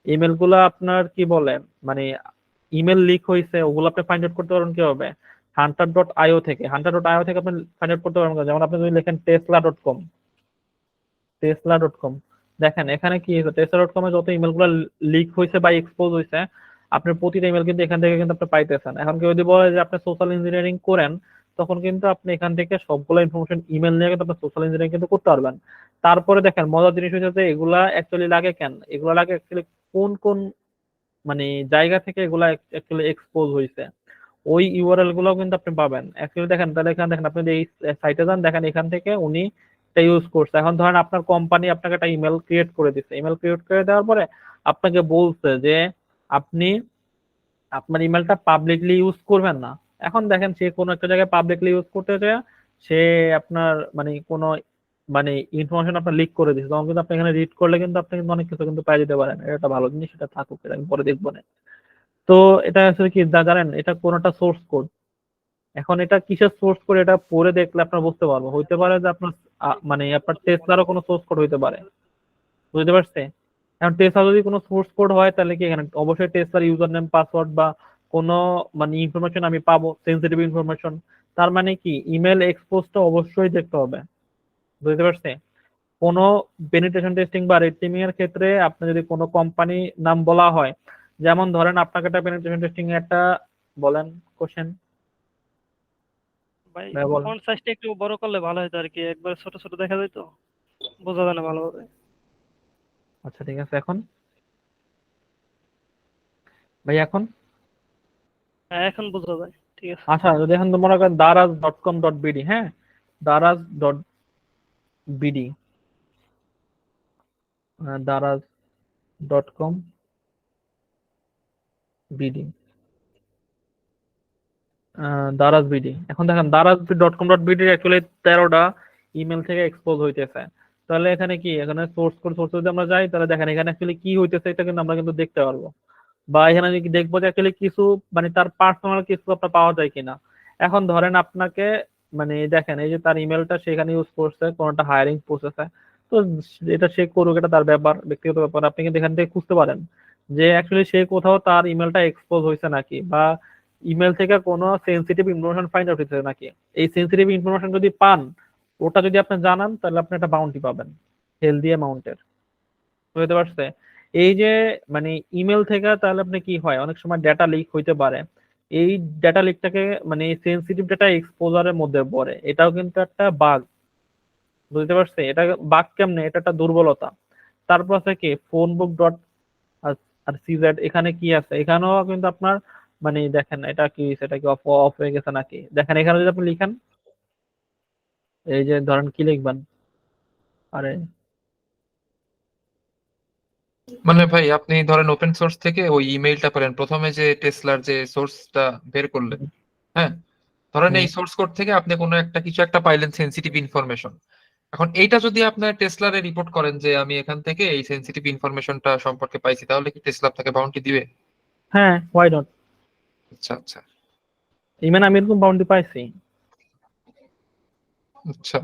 ইমেল গুলো আপনার কি বলে মানে ইমেল লিক হয়েছে ওগুলো আপনি ফাইন্ড আউট করতে পারবেন কিভাবে? হান্টার ডট আইও থেকে, হান্টার ডট আইও থেকে আপনি ফাইন্ড আউট করতে পারবেন। যেমন আপনি যদি লেখেন Tesla dot com, Tesla dot com, দেখেন এখানে কি হয়েছে, টেসলা ডট কম এ যত ইমেল গুলো লিক হয়েছে বা এক্সপোজ হয়েছে আপনার প্রতিটা ইমেল কিন্তু এখান থেকে কিন্তু আপনি পাইতেছেন। এখন কেউ যদি বলে যে আপনি সোশ্যাল ইঞ্জিনিয়ারিং করেন তখন কিন্তু আপনি এখান থেকে সবগুলো ইনফরমেশন ইমেল নিয়ে কিন্তু আপনি সোশ্যাল ইঞ্জিনিয়ারিং কিন্তু করতে পারবেন। তারপরে দেখেন মজার জিনিস হচ্ছে যে এগুলা অ্যাকচুয়ালি লাগে কেন, এগুলা লাগে অ্যাকচুয়ালি কোন কোন মানে জায়গা থেকে এগুলা অ্যাকচুয়ালি এক্সপোজ হয়েছে ওই ইউআরএল গুলো কিন্তু আপনি পাবেন। অ্যাকচুয়ালি দেখেন তাহলে এখানে দেখেন আপনি যদি এই সাইটে যান দেখেন এখান থেকে উনি এটা ইউজ করছে। এখন ধরেন আপনার কোম্পানি আপনাকে একটা ইমেল ক্রিয়েট করে দিচ্ছে, ইমেল ক্রিয়েট করে দেওয়ার পরে আপনাকে বলছে যে আপনি আপনার ইমেলটা পাবলিকলি ইউজ করবেন না। এখন দেখেন সে কোনো একটা জায়গায় পাবলিকলি ইউজ করতে চায়, সে আপনার মানে কোনো মানে ইনফরমেশন আপনার লিক করে দিচ্ছে, তখন কিন্তু আপনি এখানে রিড করলে কিন্তু আপনি কিন্তু অনেক কিছু কিন্তু পাই যেতে পারেন। এটা একটা ভালো জিনিস, এটা থাকুক, এটা আমি পরে দেখবো না। তো এটা আসলে কি জানেন এটা কোন একটা সোর্স কোড। এখন এটা কিসের সোর্স কোড এটা পড়ে দেখলে আপনার বুঝতে পারবো, হইতে পারে যে আপনার মানে আপনার টেসলারও কোনো সোর্স কোড হইতে পারে। বুঝতে পারছে? এখন টেসলা যদি কোনো সোর্স কোড হয় তাহলে কি এখানে অবশ্যই টেসলার ইউজার নেম পাসওয়ার্ড বা কোনো মানে ইনফরমেশন আমি পাবো, সেন্সিটিভ ইনফরমেশন। তার মানে কি ইমেল এক্সপোজটা অবশ্যই দেখতে হবে। বুঝতে পারছে? কোনো পেনিট্রেশন টেস্টিং বা রেড টিমিং এর ক্ষেত্রে আপনি যদি কোনো কোম্পানি নাম বলা হয়, যেমন ধরেন আপনাকে একটা পেনিট্রেশন টেস্টিং একটা বলেন কোশ্চেন ভাই বলেন। ফন্ট সাইজটা একটু বড় করলে ভালো হতো আর কি, একবার ছোট ছোট দেখা যায় তো বোঝা যায় না ভালোভাবে। আচ্ছা ঠিক আছে, এখন ভাই এখন হ্যাঁ এখন বোঝা যায়, ঠিক আছে। আচ্ছা যদি এখন তো মনে করেন Daraz dot com dot BD, হ্যাঁ Daraz dot BD, Daraz dot com BD, Daraz BD. এখন দেখেন Daraz dot com dot BD actually 13টা ইমেল থেকে এক্সপোজ হইতেছে। তাহলে এখানে কি এখানে সোর্স কোড, সোর্স যদি আমরা যাই তাহলে দেখেন এখানে অ্যাকচুয়ালি কি হইতেছে এটা কিন্তু আমরা কিন্তু দেখতে পারবো। বা এখানে যদি দেখবো যে অ্যাকচুয়ালি কিছু মানে তার পার্সোনাল কিছু আপনার পাওয়া যায় কিনা। এখন ধরেন আপনাকে মানে দেখেন এই যে তার ইমেলটা সেখানে ইউজ করছে কোনটা হায়ারিং প্রসেসে, তো এটা সে করুক, এটা তার ব্যাপার, ব্যক্তিগত ব্যাপার। আপনি কিন্তু এখান থেকে খুঁজতে পারেন যে অ্যাকচুয়ালি সে কোথাও তার ইমেলটা এক্সপোজ হয়েছে নাকি বা ইমেল থেকে কোনো সেন্সিটিভ ইনফরমেশন ফাইন্ড আউট হয়েছে নাকি। এই সেন্সিটিভ ইনফরমেশন যদি পান ওটা যদি আপনি জানান তাহলে আপনি একটা বাউন্টি পাবেন হেলদি অ্যামাউন্টের। বুঝতে পারছে? এই যে মানে ইমেল থেকে তাহলে আপনি কি হয়, অনেক সময় ডেটা লিক হইতে পারে। এই ডেটা লিকটাকে মানে সেনসিটিভ ডেটা এক্সপোজারের মধ্যে পড়ে, এটাও কিন্তু একটা বাগ। বুঝতে পারছি এটা বাগ কেমনে, এটা একটা দুর্বলতা। তারপর আছে কি ফোন বুক ডট আর সিজেড, এখানে কি আছে, এখানেও কিন্তু আপনার মানে দেখেন এটা কি, সেটা কি অফ অফ হয়ে গেছে নাকি, দেখেন এখানে যদি আপনি লিখেন, এই যে ধরেন কি লিখবেন, আরে মানে ভাই আপনি ধরেন ওপেন সোর্স থেকে ওই ইমেইলটা পেলেন, প্রথমে যে টেসলার যে সোর্সটা বের করলেন, হ্যাঁ, ধরেন হুম, এই সোর্স কোড থেকে আপনি কোনো একটা কিছু একটা পাইলেন সেনসিটিভ ইনফরমেশন। এখন এইটা যদি আপনার টেসলারে রিপোর্ট করেন যে আমি এখান থেকে এই সেনসিটিভ ইনফরমেশনটা সম্পর্কে পাইছি, তাহলে কি টেসলা আপনাকে বাউন্টি দিবে? হ্যাঁ হোয়াই নট, আচ্ছা আচ্ছা ইভেন আমি এরকম বাউন্ডি পাইছি। আচ্ছা।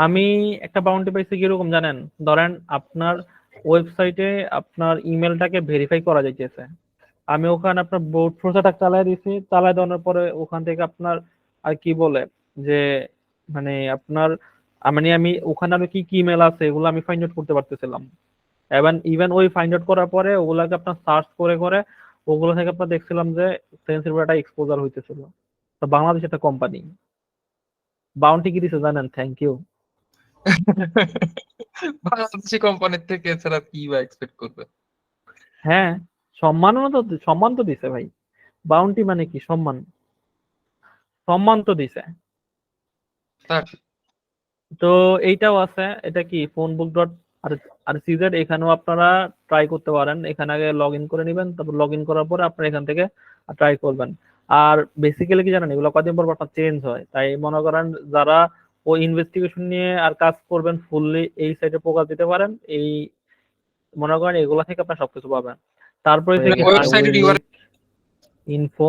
আমি একটা বাউন্ডি পাইছি কিরকম জানেন, ধরেন আপনার ওয়েবসাইটে আপনার ইমেলটাকে ভেরিফাই করা যাইতেছে, আমি ওখানে আপনার বোর্ড ফোর্সটা চালাই দিয়েছি, চালাই দেওয়ার পরে ওখান থেকে আপনার আর কি বলে যে মানে আপনার মানে আমি ওখানে আমি কি কি ইমেল আছে এগুলো আমি ফাইন্ড আউট করতে পারতেছিলাম। এবং ইভেন ওই ফাইন্ড আউট করার পরে ওগুলাকে আপনার সার্চ করে করে ওগুলো থেকে আপনার দেখছিলাম যে সেন্সিটিভ ডাটা এক্সপোজার হইতেছিল। তো বাংলাদেশ একটা কোম্পানি বাউন্টি কি দিছে জানেন, থ্যাংক ইউ। বাংলাদেশি কোম্পানির থেকে এছাড়া কি বা এক্সপেক্ট করবে? হ্যাঁ, সম্মানও তো, সম্মান তো দিছে ভাই। বাউন্টি মানে কি, সম্মান, সম্মান তো দিছে। তার তো এইটাও আছে, এটা কি ফোন বুক ডট আর আর সিজেড, এখানেও আপনারা ট্রাই করতে পারেন। এখানে আগে লগ ইন করে নেবেন, তারপর লগ ইন করার পরে আপনারা এখান থেকে ট্রাই করবেন। আর বেসিক্যালি কি জানেন, এগুলো কদিন পর পর আপনার চেঞ্জ হয়, তাই মনে করেন যারা ওই ইনভেস্টিগেশন নিয়ে আর কাজ করবেন ফুললি এই সাইটে ফোকাস দিতে পারেন, এই মনে করেন এগুলা থেকে আপনার সবকিছু পাবেন। তারপরে মানে থেকে ওয়েবসাইটের ইউআরএল ইনফো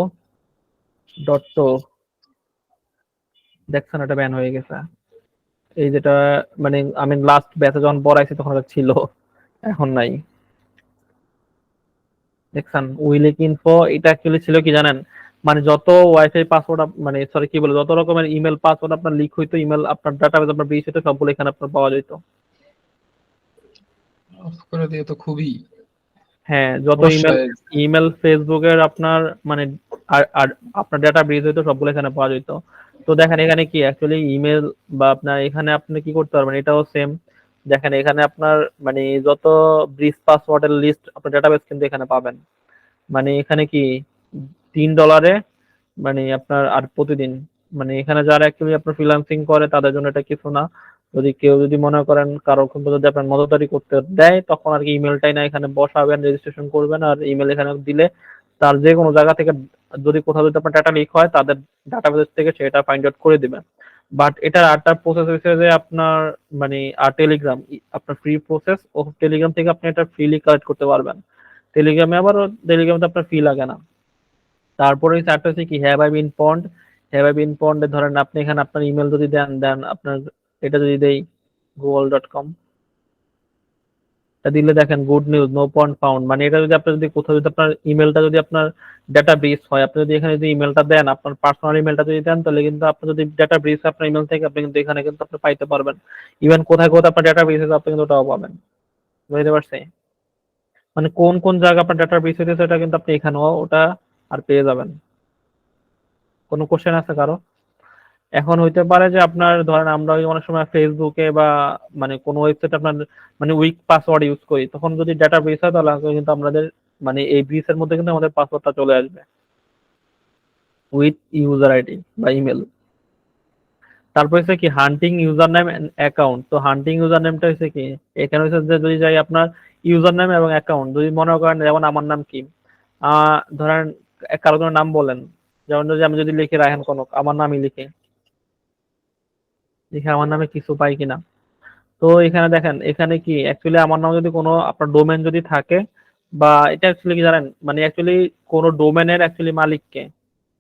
ডট টো, দেখছেন এটা ব্যান হয়ে গেছে। এই যেটা মানে আমি লাস্ট ব্যাচে যখন পড়াইছি তখন এটা ছিল, এখন নাই। দেখছেন উইলিক ইনফো, এটা অ্যাকচুয়ালি ছিল কি জানেন, মানে যত ওয়াইফাই পাসওয়ার্ড মানে সরি কি বলে যত রকমের ইমেল পাসওয়ার্ড আপনার লিক হইতো, ইমেল আপনার ডাটাবেস আপনার ব্রিচ হইতো, সবগুলো এখানে আপনার পাওয়া যেত। অফ করে দিয়ে তো খুবই হ্যাঁ, যত সমস্যা ইমেল হয়ে গেছে। ইমেল ফেসবুকের আপনার মানে আর আর আপনার ডাটা ব্রিচ হইতো, সবগুলো এখানে পাওয়া যেত। তো দেখেন এখানে কি অ্যাকচুয়ালি ইমেল বা আপনার এখানে আপনি কি করতে পারবেন, এটাও সেম। দেখেন এখানে আপনার মানে যত ব্রিচ পাসওয়ার্ডের লিস্ট আপনার ডাটাবেস কিন্তু এখানে পাবেন। মানে এখানে কি $3 মানে আপনার আর প্রতিদিন, মানে এখানে যারা অ্যাকচুয়ালি আপনার ফ্রিল্যান্সিং করে তাদের জন্য এটা কিছু না। যদি কেউ যদি মনে করেন কারো কিন্তু যদি আপনার নজরদারি করতে দেয়, তখন আর কি ইমেলটাই না এখানে বসাবেন, রেজিস্ট্রেশন করবেন, আর ইমেল এখানে দিলে তার যে কোনো জায়গা থেকে যদি কোথাও যদি আপনার ডাটা লিক হয় তাদের ডাটাবেস থেকে সেটা ফাইন্ড আউট করে দিবেন। বাট এটার আরেকটা প্রসেস হচ্ছে যে আপনার মানে আর টেলিগ্রাম, আপনার ফ্রি প্রসেস, ও টেলিগ্রাম থেকে আপনি এটা ফ্রিলি কালেক্ট করতে পারবেন। টেলিগ্রামে আবার টেলিগ্রামে আপনার ফি লাগে না। তারপরে ওই চারটা হচ্ছে কি have I been pwned, have I been pwned ধরেন আপনি এখানে আপনার ইমেল যদি দেন দেন আপনার, এটা যদি দেই google.com, এটা দিলে দেখেন গুড নিউজ নো পন্ড ফাউন্ড, মানে এটা যদি আপনার যদি কোথাও যদি আপনার ইমেলটা যদি আপনার ডাটা ব্রিচ হয়, আপনি যদি এখানে যদি ইমেলটা দেন আপনার পার্সোনাল ইমেলটা যদি দেন, তাহলে কিন্তু আপনার যদি ডাটা ব্রিচ আপনার ইমেল থেকে আপনি কিন্তু এখানে কিন্তু আপনি পাইতে পারবেন। ইভেন কোথায় কোথায় আপনার ডাটা ব্রিচ হয়েছে আপনি কিন্তু ওটাও পাবেন। বুঝতে পারছি, মানে কোন কোন জায়গা আপনার ডাটা ব্রিচ হয়েছে সেটা কিন্তু আপনি এখানেও ওটা আর পেয়ে যাবেন। কোনো কোশ্চেন আছে কারো? এখন হইতে পারে যে আপনার ধরেন আমরা ওই অনেক সময় ফেসবুকে বা মানে কোনো ওয়েবসাইট আপনার মানে উইক পাসওয়ার্ড ইউজ করি, তখন যদি ডাটা ব্রিচ হয় তাহলে কিন্তু আমাদের মানে এই ব্রিচের মধ্যে কিন্তু আমাদের পাসওয়ার্ডটা চলে আসবে উইথ ইউজার আইডি বা ইমেল। তারপর হচ্ছে কি হান্টিং ইউজার নেম অ্যাকাউন্ট, তো হান্টিং ইউজার নেমটা হচ্ছে কি, এখানে হচ্ছে যে যদি যাই আপনার ইউজার নেম এবং অ্যাকাউন্ট যদি মনে করেন, যেমন আমার নাম কি, ধরেন কারো কোনো নাম বলেন, যেমন যদি আমি যদি লিখি রায়হান কনক, আমার নামই লিখি, লিখে আমার নামে কিছু পাই কিনা। তো এখানে দেখেন এখানে কি অ্যাকচুয়ালি আমার নামে যদি কোনো আপনার ডোমেন যদি থাকে, বা এটা অ্যাকচুয়ালি কি জানেন, মানে অ্যাকচুয়ালি কোনো ডোমেনের অ্যাকচুয়ালি মালিককে,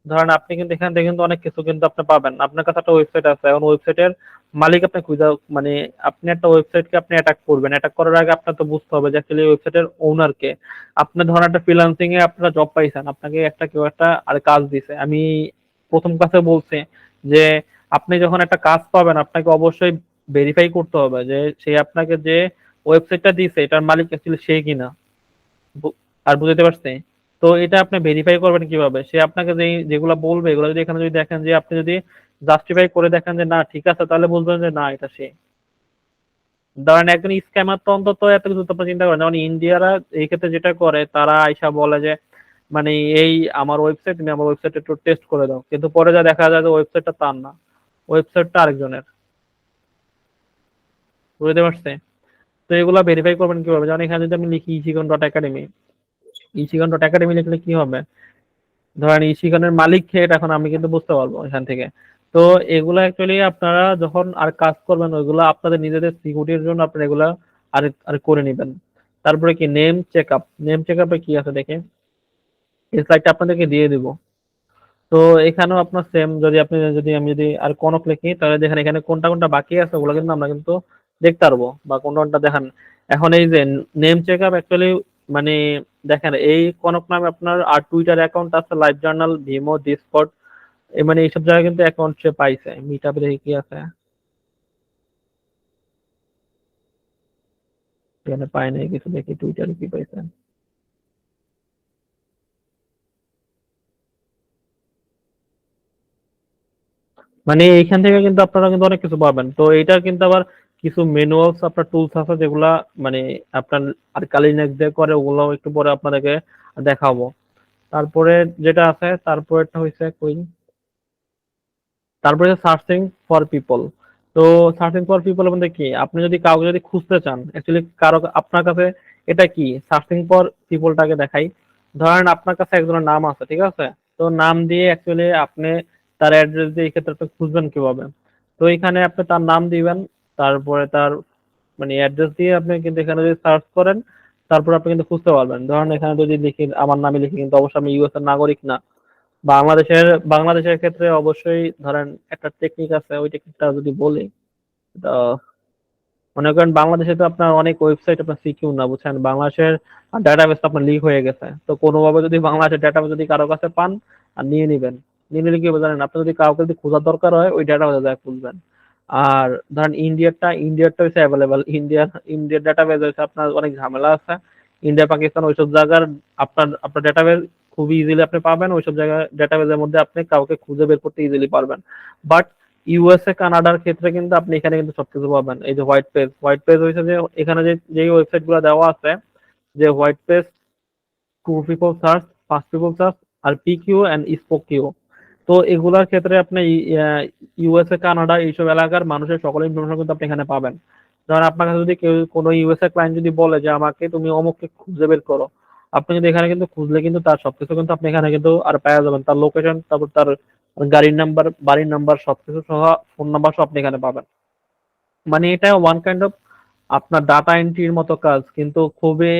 ধরেন আপনি কিন্তু এখান থেকে কিন্তু অনেক কিছু কিন্তু আপনি পাবেন, আপনার কাছে একটা ওয়েবসাইট আছে, এখন ওয়েবসাইটের মালিক আপনি খুঁজে মানে আপনি একটা ওয়েবসাইটকে আপনি অ্যাটাক করবেন, অ্যাটাক করার আগে আপনার তো বুঝতে হবে যে অ্যাকচুয়ালি ওয়েবসাইটের ওনার কে। আপনি ধরেন একটা ফ্রিল্যান্সিং এ আপনারা জব পাইছেন, আপনাকে একটা কেউ একটা আর কাজ দিছে, আমি প্রথম ক্লাসে বলছি যে আপনি যখন একটা কাজ পাবেন আপনাকে অবশ্যই ভেরিফাই করতে হবে যে সে আপনাকে যে ওয়েবসাইটটা দিছে এটার মালিক অ্যাকচুয়ালি সে কিনা। আর বুঝতে পারছি। তো এটা আপনি ভেরিফাই করবেন কিভাবে? সে আপনাকে যেগুলা বলবে এগুলো যদি এখানে যদি দেখেন যে আপনি যদি জাস্টিফাই করে দেখেন যে না ঠিক আছে, তাহলে বুঝবেন যে না এটা সে। ধরেন একজন স্ক্যামার তো অন্তত এত কিছু তো আপনি চিন্তা করেন। যেমন ইন্ডিয়ারা এই ক্ষেত্রে যেটা করে, তারা আইসা বলে যে মানে এই আমার ওয়েবসাইট, তুমি আমার ওয়েবসাইট একটু টেস্ট করে দাও, কিন্তু পরে যা দেখা যায় যে ওয়েবসাইটটা তার না, ওয়েবসাইটটা আরেকজনের। বুঝতে পারছে? তো এগুলা ভেরিফাই করবেন কিভাবে? যেমন এখানে যদি আমি লিখি ইশিকন ডট একাডেমি, ইশিকন ডট একাডেমি লিখলে কি হবে? ধরেন ইশিকনের মালিক কে, এটা এখন আমি কিন্তু বুঝতে পারবো এখান থেকে। তো এগুলা অ্যাকচুয়ালি আপনারা যখন আর কাজ করবেন ওইগুলা আপনাদের নিজেদের সিকিউরিটির জন্য আপনারা এগুলা আর আর করে নেবেন। তারপরে কি name check up, name check আপে কি আছে দেখে এই স্লাইডটা আপনাদেরকে দিয়ে দিব। তো এখানেও আপনার সেম, যদি আপনি যদি আমি যদি আর কনক লিখি তাহলে দেখেন এখানে কোনটা কোনটা বাকি আছে ওগুলো কিন্তু আমরা কিন্তু দেখতে পারবো, বা কোনটা কোনটা দেখেন। এখন এই যে নেম চেক আপ অ্যাকচুয়ালি মানে দেখেন এই কনক নামে আপনার আর টুইটার অ্যাকাউন্ট আছে, লাইভ জার্নাল, ভিমো, ডিসকর্ড, মানে এইসব জায়গায় কিন্তু অ্যাকাউন্ট সে পাইছে। মিট আপে দেখি কি আছে, এখানে পাই নাই কিছু, দেখি টুইটারে কি পাইছে। মানে এইখান থেকে কিন্তু আপনারা কিন্তু অনেক কিছু পাবেন। তো এটা কিন্তু আবার কিছু ম্যানুয়ালস আপনার টুলস আছে যেগুলা মানে আপনার আর কালি নেক্সট ডে করে, ওগুলো একটু পরে আপনাদেরকে দেখাবো। তারপরে যেটা আছে তারপরেরটা হইছে কই, তারপরে সার্চিং ফর পিপল। তো সার্চিং ফর পিপল বলতে কি, আপনি যদি কাউকে যদি খুঁজতে চান অ্যাকচুয়ালি কারো আপনার কাছে, এটা কি সার্চিং ফর পিপলটাকে দেখাই। ধরেন আপনার কাছে একজনের নাম আছে, ঠিক আছে? তো নাম দিয়ে অ্যাকচুয়ালি আপনি তার অ্যাড্রেস দিয়ে এই ক্ষেত্রে আপনি খুঁজবেন কিভাবে? তো এখানে আপনি তার নাম দিবেন, তারপরে তার মানে অ্যাড্রেস দিয়ে আপনি কিন্তু এখানে যদি সার্চ করেন তারপর আপনি কিন্তু খুঁজতে পারবেন। ধরেন এখানে যদি লিখি আমার নামে লিখি, কিন্তু অবশ্যই আমি ইউএস এর নাগরিক না। বাংলাদেশের ক্ষেত্রে অবশ্যই ধরেন একটা টেকনিক আছে, ওই টেকনিকটা যদি বলি, তো মনে করেন বাংলাদেশে তো আপনার অনেক ওয়েবসাইট আপনার সিকিউর না, বুঝছেন? বাংলাদেশের ডাটাবেস আপনার লিক হয়ে গেছে, তো কোনোভাবে যদি বাংলাদেশের ডাটাবেস যদি কারো কাছে পান আর নিয়ে নিবেন। নিয়ে নিলে কি হবে জানেন? আপনি যদি কাউকে যদি খোঁজার দরকার হয় ওই ডাটাবেসে যায় খুঁজবেন। আর ধরেন ইন্ডিয়ারটা হচ্ছে অ্যাভেলেবল, ইন্ডিয়ার ডাটাবেস হচ্ছে আপনার অনেক ঝামেলা আছে। ইন্ডিয়া পাকিস্তান ওইসব জায়গার আপনার আপনার ডাটাবেস খুবই ইজিলি আপনি পাবেন, ওইসব জায়গায় ডাটাবেসের মধ্যে আপনি কাউকে খুঁজে বের করতে ইজিলি পারবেন। বাট ইউএসএ কানাডার ক্ষেত্রে কিন্তু আপনি এখানে কিন্তু সবকিছু পাবেন। এই যে হোয়াইট পেজ হয়েছে যে এখানে যে ওয়েবসাইট গুলো দেওয়া আছে, যে white page, true people search, first people search, আর পিকিউ এন্ড স্পোক কিউ। তো এগুলার ক্ষেত্রে আপনি ইউএসএ কানাডা এইসব এলাকার মানুষের সকল ইনফরমেশন কিন্তু আপনি এখানে পাবেন। ধরেন আপনার কাছে যদি কেউ কোনো ইউএসএ ক্লায়েন্ট যদি বলে যে আমাকে তুমি অমুককে খুঁজে বের করো, আপনি কিন্তু এখানে কিন্তু খুঁজলে কিন্তু তার সবকিছু কিন্তু আপনি এখানে কিন্তু আর পাওয়া যাবেন, তার লোকেশন, তারপর তার গাড়ির নাম্বার, বাড়ির নাম্বার, সবকিছু সহ ফোন নাম্বার সব আপনি এখানে পাবেন। মানে এটা ওয়ান কাইন্ড অফ আপনার ডাটা এন্ট্রির মতো কাজ, কিন্তু খুবই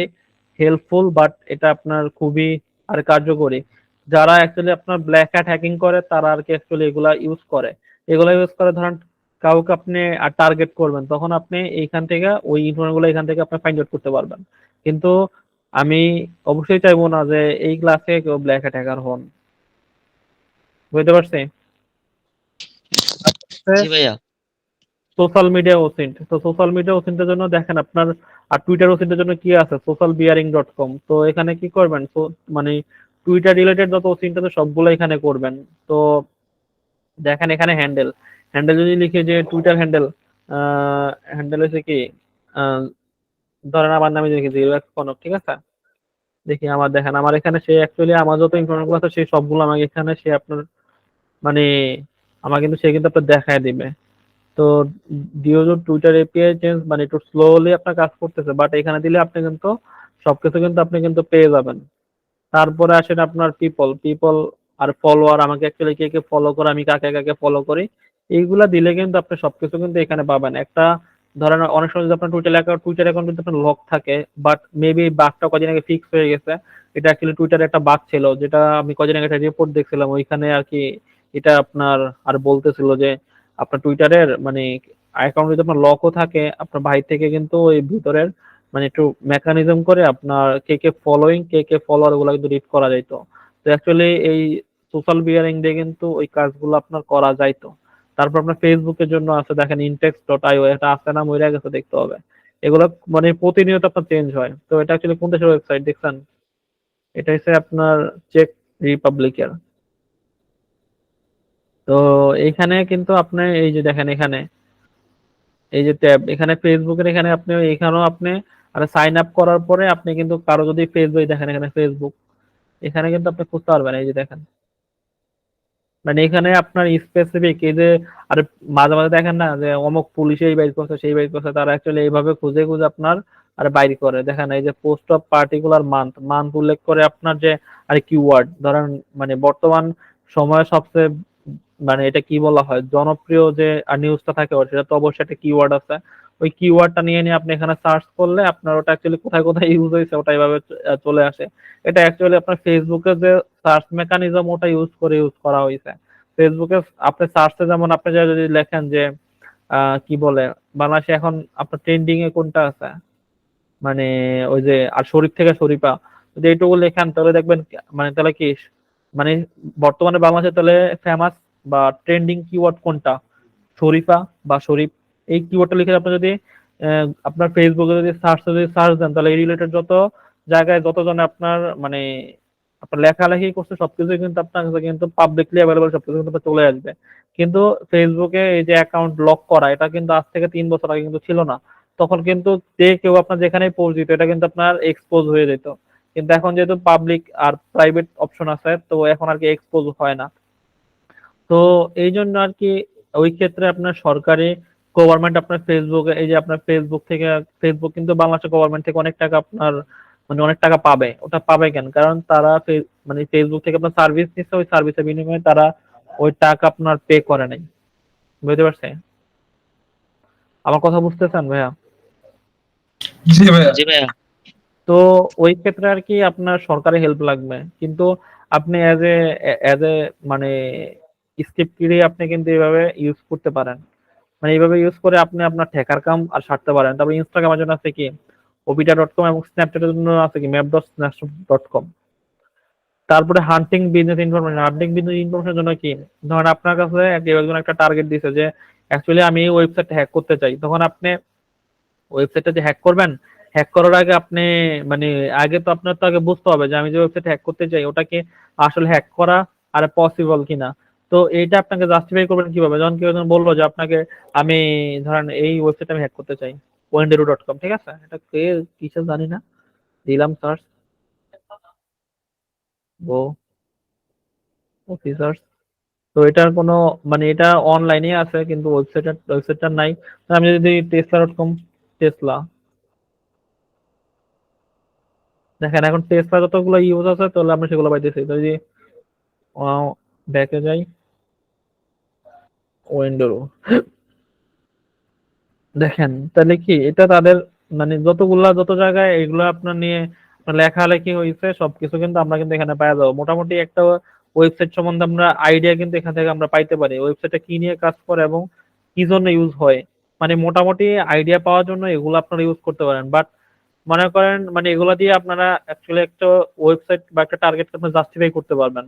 হেল্পফুল, বাট এটা আপনার খুবই আর কার্যকরী। যারা অ্যাকচুয়ালি আপনার ব্ল্যাক হ্যাট হ্যাকিং করে তারা আর কি অ্যাকচুয়ালি এগুলা ইউজ করে ধরেন কাউকে আপনি আর টার্গেট করবেন, তখন আপনি এইখান থেকে ওই ইনফরমেশন গুলো এখান থেকে আপনি ফাইন্ড আউট করতে পারবেন। কিন্তু আমি অবশ্যই চাইবো না যে এই ক্লাসে কেউ ব্ল্যাক হ্যাট হ্যাকার হন। বুঝতে পারছি? জি ভাইয়া। সোশ্যাল মিডিয়া ওসিন্ট, তো সোশ্যাল মিডিয়া ওসিন্টের জন্য দেখেন আপনার আর টুইটার ওসিন্টের জন্য কি আছে, সোশ্যাল বিয়ারিং ডট কম। তো এখানে কি করবেন, মানে টুইটার রিলেটেড যত ওসিন্ট আছে সবগুলো এখানে করবেন। তো দেখেন এখানে হ্যান্ডেল, হ্যান্ডেল যদি লিখে যে টুইটার হ্যান্ডেল, হ্যান্ডেল হচ্ছে কি, আহ, ধরেন আমার নামে লিখে জিরো এক্স কনক, ঠিক আছে? দেখি আমার, দেখেন আমার এখানে সে অ্যাকচুয়ালি আমার যত ইনফরমেশন আছে সেই সবগুলো আমাকে এখানে সে আপনার মানে আমার কিন্তু সে কিন্তু আপনার দেখায় দিবে। তো ডিওজো টুইটার এপিআই চেঞ্জ মানে একটু স্লোলি আপনার কাজ করতেছে, বাট এখানে দিলে আপনি কিন্তু সবকিছু কিন্তু আপনি কিন্তু পেয়ে যাবেন। তারপরে আসেন আপনার পিপল আর ফলোয়ার, আমাকে অ্যাকচুয়ালি কে কে ফলো করে, আমি কাকে কাকে ফলো করি, এইগুলা দিলে কিন্তু আপনি সবকিছু কিন্তু এখানে পাবেন। একটা ধরেন অনেক সময় যদি আপনার টুইটার অ্যাকাউন্ট কিন্তু আপনার লক থাকে, বাট মেবি বাগটা কদিন আগে ফিক্স হয়ে গেছে। এটা অ্যাকচুয়ালি টুইটারে একটা বাগ ছিল, যেটা আমি কদিন আগে একটা রিপোর্ট দেখছিলাম ওইখানে আর কি। এটা আপনার আর বলতেছিল যে আপনার টুইটারের মানে অ্যাকাউন্ট যদি আপনার লকও থাকে, আপনার বাইরে থেকে কিন্তু ওই ভিতরের মানে একটু মেকানিজম করে আপনার কে কে ফলোইং, কে কে ফলোয়ার ওগুলো কিন্তু রিড করা যাইতো। তো অ্যাকচুয়ালি এই সোশ্যাল বিয়ারিং দিয়ে কিন্তু ওই কাজগুলো আপনার করা যাইতো। তারপর আপনার ফেসবুকের জন্য আছে, দেখেন ইনটেক্স ডট আইও, এটা আছে না মরে গেছে দেখতে হবে। এগুলো মানে প্রতিনিয়ত আপনার চেঞ্জ হয়। তো এটা অ্যাকচুয়ালি কোন দেশের ওয়েবসাইট দেখছেন? এটা হচ্ছে আপনার চেক রিপাবলিকের। তো এখানে কিন্তু আপনি এই যে দেখেন এখানে এই যে ট্যাব এখানে ফেসবুকের এখানে আপনি এখানেও আপনি আর সাইন আপ করার পরে আপনি কিন্তু কারো যদি ফেসবুক দেখেন এখানে ফেসবুক এখানে কিন্তু আপনি খুঁজতে পারবেন এই যে দেখেন মানে এখানে আপনার স্পেসিফিক এই যে আর মাঝে মাঝে দেখেন না যে অমুক পুলিশে এই বাইর করছে সেই বাইর করছে তারা অ্যাকচুয়ালি এইভাবে খুঁজে খুঁজে আপনার আর বাইর করে দেখেন এই যে post of particular month month উল্লেখ করে আপনার যে আর কিওয়ার্ড ধরেন মানে বর্তমান সময়ে সবচেয়ে মানে এটা কি বলা হয় জনপ্রিয় যে নিউজটা থাকে ওর সেটা তো অবশ্যই একটা কিওয়ার্ড আছে ওই কিওয়ার্ডটা নিয়ে নিয়ে আপনি এখানে সার্চ করলে আপনার ওটা অ্যাকচুয়ালি কোথায় কোথায় ইউজ হয়েছে ওটা এইভাবে চলে আসে এটা অ্যাকচুয়ালি আপনার ফেসবুকে যে সার্চ মেকানিজম ওটা ইউজ করা হয়েছে ফেসবুকে আপনি সার্চে যেমন আপনি যদি লেখেন যে কি বলে বাংলাদেশে এখন আপনার ট্রেন্ডিং এ কোনটা আছে মানে ওই যে আর শরীফ থেকে শরীফা যদি এইটুকু লেখেন তাহলে দেখবেন মানে তাহলে কি মানে বর্তমানে বাংলাদেশে তাহলে ফেমাস বা ট্রেন্ডিং কিওয়ার্ড কোনটা শরীফা বা শরীফ এই কিওয়ার্ডটা লিখে আপনি যদি আপনার ফেসবুকে যদি সার্চ দেন তাহলে এই রিলেটেড যত জায়গায় যতজনে আপনার মানে আপনার লেখালেখি করছে সবকিছু কিন্তু আপনার কাছে কিন্তু পাবলিকলি অ্যাভেলেবল সবকিছু কিন্তু আপনার চলে আসবে কিন্তু ফেসবুকে এই যে অ্যাকাউন্ট লক করা এটা কিন্তু আজ থেকে 3 বছর আগে কিন্তু ছিল না তখন কিন্তু যে কেউ আপনার যেখানেই পোস্ট দিত এটা কিন্তু আপনার এক্সপোজ হয়ে যেত কিন্তু এখন যেহেতু পাবলিক আর প্রাইভেট অপশন আছে তো এখন আর কি এক্সপোজ হয় না তো এই জন্য আর কি ওই ক্ষেত্রে আপনার সরকারি গভর্নমেন্ট আপনার ফেসবুকে এই যে আপনার ফেসবুক থেকে ফেসবুক কিন্তু বাংলাদেশের গভর্নমেন্ট থেকে অনেক টাকা আপনার মানে অনেক টাকা পাবে ওটা পাবে কেন কারণ তারা মানে ফেসবুক থেকে আপনার সার্ভিস নিচ্ছে ওই সার্ভিসের বিনিময়ে তারা ওই টাকা আপনার পে করে নাই বুঝতে পারছে আমার কথা বুঝতেছেন ভাইয়া জি ভাইয়া। জি ভাইয়া। তো ওই ক্ষেত্রে আর কি আপনার সরকারি হেল্প লাগবে কিন্তু আপনি এজ এ মানে স্ক্রিপ্ট ক্রিয়ে আপনি কিন্তু এইভাবে ইউজ করতে পারেন মানে এইভাবে ইউজ করে আপনি আপনার ঠেকার কাম আর সারতে পারেন তারপর ইনস্টাগ্রামের জন্য আছে কি ওবিটা.কম এবং স্ন্যাপচ্যাটের জন্য আছে কি ম্যাপ.স্ন্যাপশট.কম তারপরে হান্টিং বিজনেস ইনফরমেশনের জন্য কি ধরেন আপনার কাছে কেউ একজন একটা টার্গেট দিছে যে অ্যাকচুয়ালি আমি এই ওয়েবসাইটটা হ্যাক করতে চাই তখন আপনি ওয়েবসাইটটা যে হ্যাক করবেন হ্যাক করার আগে আপনি মানে আগে তো আপনার তো আগে বুঝতে হবে যে আমি যে ওয়েবসাইট হ্যাক করতে চাই ওটা কি আসলে হ্যাক করা আর পসিবল কিনা তো এইটা আপনাকে জাস্টিফাই করবেন কিভাবে যখন কেউ একজন বললো যে আপনাকে আমি ধরেন এই ওয়েবসাইট আমি হ্যাক করতে চাই wenderu.com ঠিক আছে এটা কে কিসে জানি না দিলাম সার্চ ও অফিসার্স তো এটার কোনো মানে এটা অনলাইনে আছে কিন্তু ওয়েবসাইটটা নাই তো আমি যদি টেসলা.কম টেসলা দেখেন এখন টেসলা যতগুলো ইউজ আছে তাহলে আমরা সেগুলো পাইতেছি তো যদি ব্যাকে যাই ওয়েন্ডোরো দেখেন তাহলে কি এটা তাদের মানে যত জায়গায় এগুলো আপনার নিয়ে আপনার লেখালেখি হয়েছে সবকিছু কিন্তু আমরা কিন্তু এখানে পাওয়া যাবো মোটামুটি একটা ওয়েবসাইট সম্বন্ধে আমরা আইডিয়া কিন্তু এখান থেকে আমরা পাইতে পারি ওয়েবসাইটটা কি নিয়ে কাজ করে এবং কি জন্য ইউজ হয় মানে মোটামুটি আইডিয়া পাওয়ার জন্য এগুলো আপনারা ইউজ করতে পারেন বাট মনে করেন মানে এগুলা দিয়ে আপনারা অ্যাকচুয়ালি একটা ওয়েবসাইট বা একটা টার্গেট আপনি জাস্টিফাই করতে পারবেন